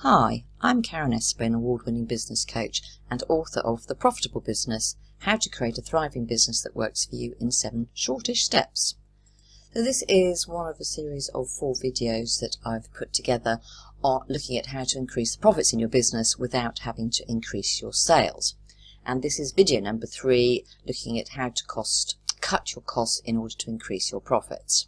Hi, I'm Karen Espin, award-winning business coach and author of The Profitable Business, How to Create a Thriving Business That Works for You in 7 Shortish Steps. So this is one of a series of 4 videos that I've put together on looking at how to increase the profits in your business without having to increase your sales. And this is video number 3, looking at how to cut your costs in order to increase your profits.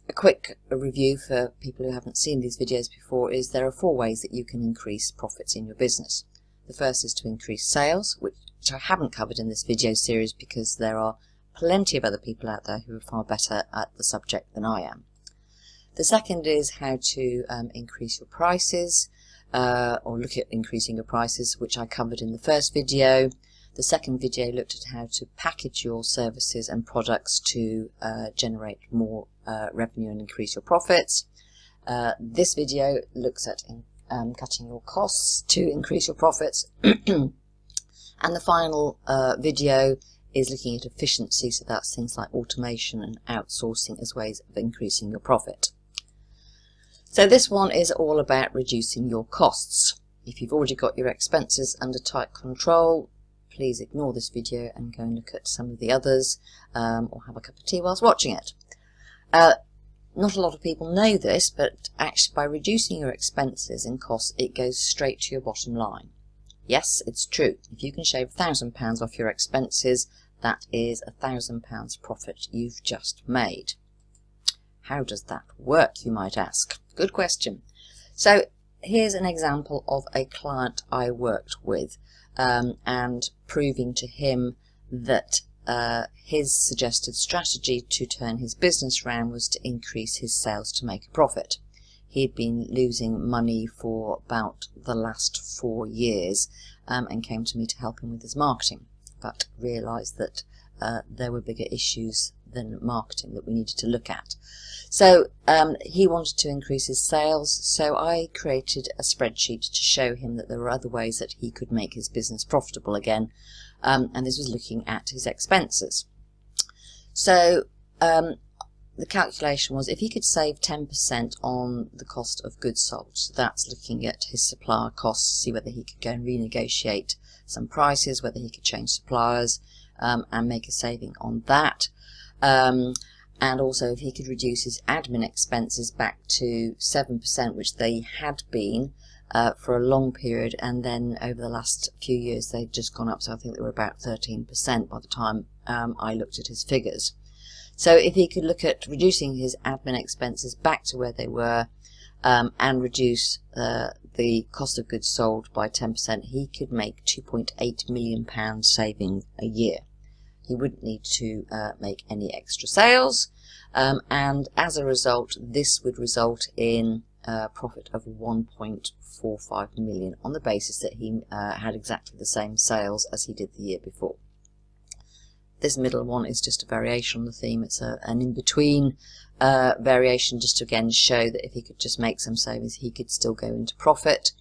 A quick review for people who haven't seen these videos before is there are 4 ways that you can increase profits in your business. The first is to increase sales, which I haven't covered in this video series because there are plenty of other people out there who are far better at the subject than I am. The second is how to increase your prices, or look at increasing your prices, which I covered in the first video. The second video looked at how to package your services and products to generate more revenue and increase your profits. This video looks at cutting your costs to increase your profits. And the final video is looking at efficiency, so that's things like automation and outsourcing as ways of increasing your profit. So this one is all about reducing your costs. If you've already got your expenses under tight control, please ignore this video and go and look at some of the others, or have a cup of tea whilst watching it. Not a lot of people know this, but actually by reducing your expenses and costs, it goes straight to your bottom line. Yes, it's true. If you can shave £1,000 off your expenses, that is £1,000 profit you've just made. How does that work, you might ask? Good question. So here's an example of a client I worked with, and proving to him that his suggested strategy to turn his business around was to increase his sales to make a profit. He'd been losing money for about the last 4 years, and came to me to help him with his marketing, but realised that there were bigger issues than marketing that we needed to look at. So he wanted to increase his sales, so I created a spreadsheet to show him that there were other ways that he could make his business profitable again, and this was looking at his expenses. So the calculation was if he could save 10% on the cost of goods sold, so that's looking at his supplier costs, see whether he could go and renegotiate some prices, whether he could change suppliers, and make a saving on that. And also if he could reduce his admin expenses back to 7%, which they had been for a long period, and then over the last few years they've just gone up, so I think they were about 13% by the time I looked at his figures. So if he could look at reducing his admin expenses back to where they were, and reduce the cost of goods sold by 10%, he could make £2.8 million saving a year. He wouldn't need to make any extra sales, and as a result this would result in a profit of 1.45 million on the basis that he had exactly the same sales as he did the year before. This middle one is just a variation on the theme. It's an in-between variation, just to again show that if he could just make some savings he could still go into profit.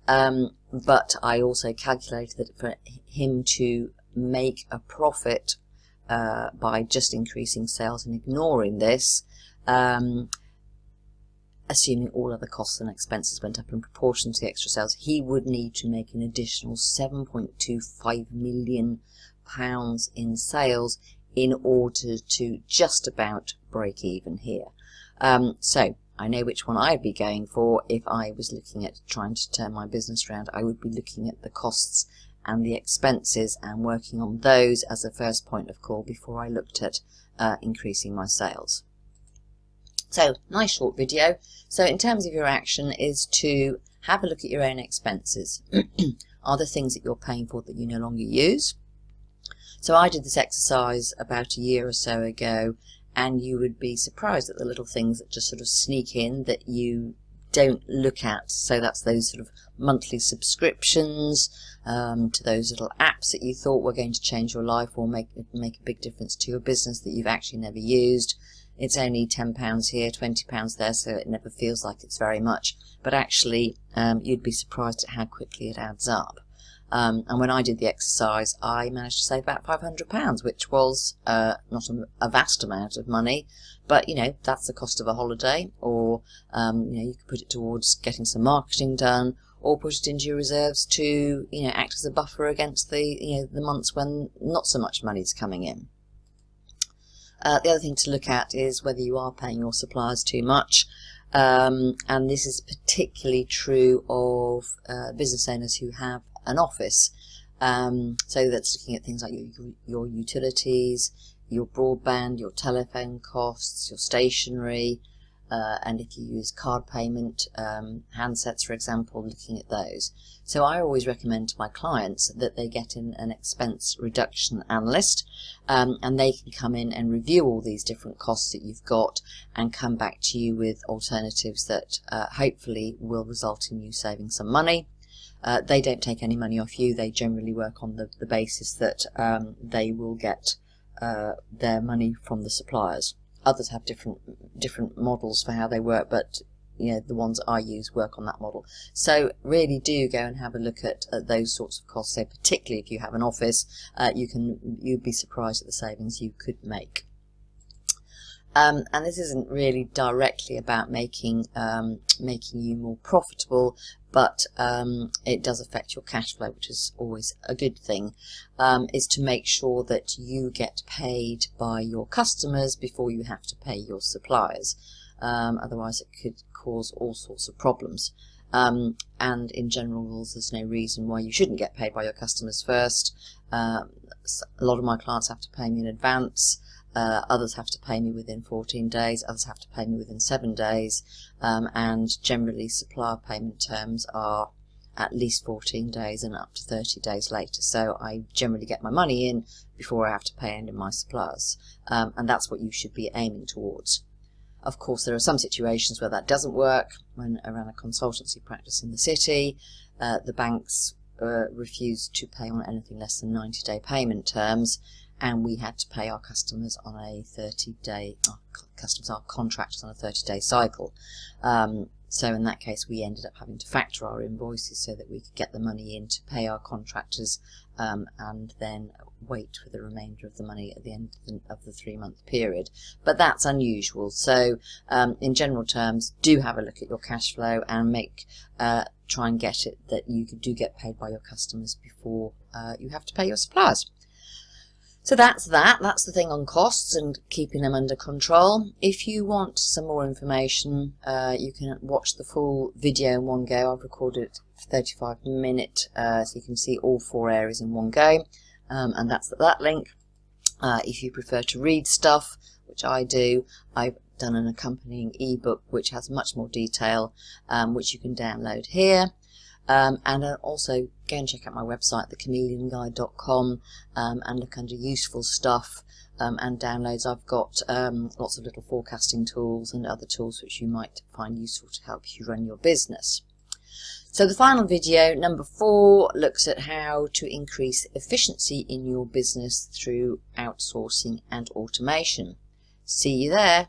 But I also calculated that for him to make a profit by just increasing sales and ignoring this, assuming all other costs and expenses went up in proportion to the extra sales, he would need to make an additional £7.25 million in sales in order to just about break even here. So I know which one I'd be going for if I was looking at trying to turn my business around. I would be looking at the costs and the expenses and working on those as a first point of call before I looked at increasing my sales. So nice short video. So in terms of your action is to have a look at your own expenses. Are there things that you're paying for that you no longer use? So I did this exercise about a year or so ago, and you would be surprised at the little things that just sort of sneak in that you don't look at. So that's those sort of monthly subscriptions to those little apps that you thought were going to change your life or make a big difference to your business that you've actually never used. It's only £10 here, £20 there, so it never feels like it's very much, but actually you'd be surprised at how quickly it adds up. And when I did the exercise, I managed to save about £500, which was not a vast amount of money, but that's the cost of a holiday. Or you could put it towards getting some marketing done, or put it into your reserves to act as a buffer against the the months when not so much money is coming in. The other thing to look at is whether you are paying your suppliers too much. And this is particularly true of business owners who have an office. So that's looking at things like your utilities, your broadband, your telephone costs, your stationery, and if you use card payment, handsets, for example, looking at those. So I always recommend to my clients that they get in an expense reduction analyst, and they can come in and review all these different costs that you've got and come back to you with alternatives that hopefully will result in you saving some money. They don't take any money off you. They generally work on the basis that they will get their money from the suppliers. Others have different models for how they work, but the ones I use work on that model. So really do go and have a look at those sorts of costs. So particularly if you have an office, you'd be surprised at the savings you could make. And this isn't really directly about making you more profitable, but it does affect your cash flow, which is always a good thing, is to make sure that you get paid by your customers before you have to pay your suppliers. Otherwise it could cause all sorts of problems. And in general rules, there's no reason why you shouldn't get paid by your customers first. A lot of my clients have to pay me in advance. Others have to pay me within 14 days, others have to pay me within 7 days, and generally supplier payment terms are at least 14 days and up to 30 days later. So I generally get my money in before I have to pay any of my suppliers, and that's what you should be aiming towards. Of course, there are some situations where that doesn't work. When I ran a consultancy practice in the city, the banks refused to pay on anything less than 90-day payment terms, and we had to pay our customers on a 30-day, our contractors on a 30-day cycle. So in that case, we ended up having to factor our invoices so that we could get the money in to pay our contractors, and then wait for the remainder of the money at the end of the 3-month period. But that's unusual. So in general terms, do have a look at your cash flow and try and get it that you do get paid by your customers before you have to pay your suppliers. So that's the thing on costs and keeping them under control. If you want some more information, you can watch the full video in one go. I've recorded 35 minutes, so you can see all 4 areas in one go, and that's at that link. If you prefer to read stuff, which I do, I've done an accompanying ebook which has much more detail, which you can download here. And also go and check out my website, thechameleonguide.com, and look under useful stuff and downloads. I've got lots of little forecasting tools and other tools which you might find useful to help you run your business. So the final video, number 4, looks at how to increase efficiency in your business through outsourcing and automation. See you there.